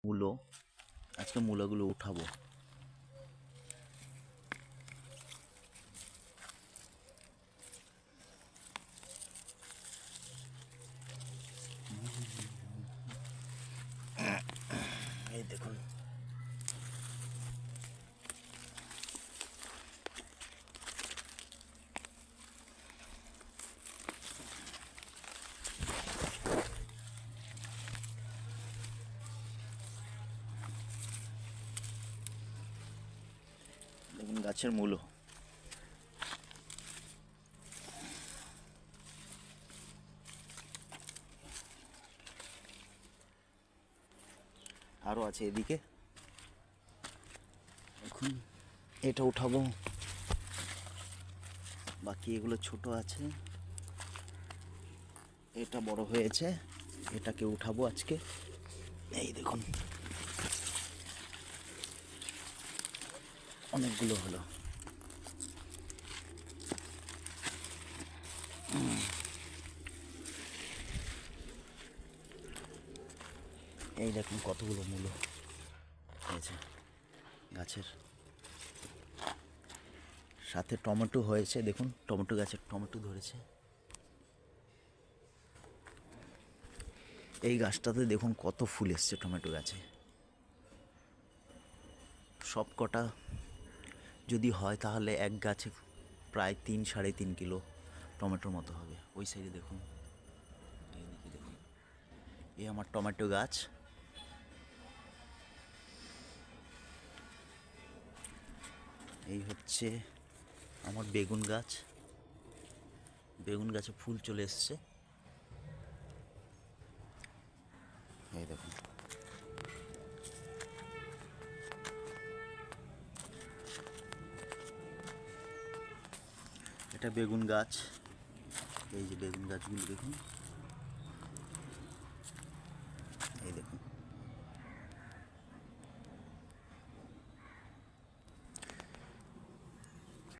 মূলো, আজকে মূলাগুলো উঠাবো। এই দেখুন, দেখুন গাছের মূলো। আরও আছে এদিকে, এখন এটা উঠাবো, বাকি এগুলো ছোট আছে, এটা বড় হয়েছে, এটাকে উঠাবো আজকে। এই দেখুন অনেকগুলো হলো। এই দেখুন কতগুলো মূলো হয়েছে গাছের, সাথে টমেটো হয়েছে। দেখুন টমেটো গাছের টমেটো ধরেছে। এই গাছটাতে দেখুন কত ফুল এসছে টমেটো গাছে। সব কটা যদি হয় তাহলে এক গাছে প্রায় 3-3.5 কিলো টমেটোর মতো হবে। ওই সাইডে দেখুন, এইদিকে দেখুন, এই আমার টমেটো গাছ। এই হচ্ছে আমার বেগুন গাছ, বেগুন গাছে ফুল চলে এসছে। এই দেখুন, এটা বেগুন গাছ। এই যে বেগুন গাছগুলো দেখুন।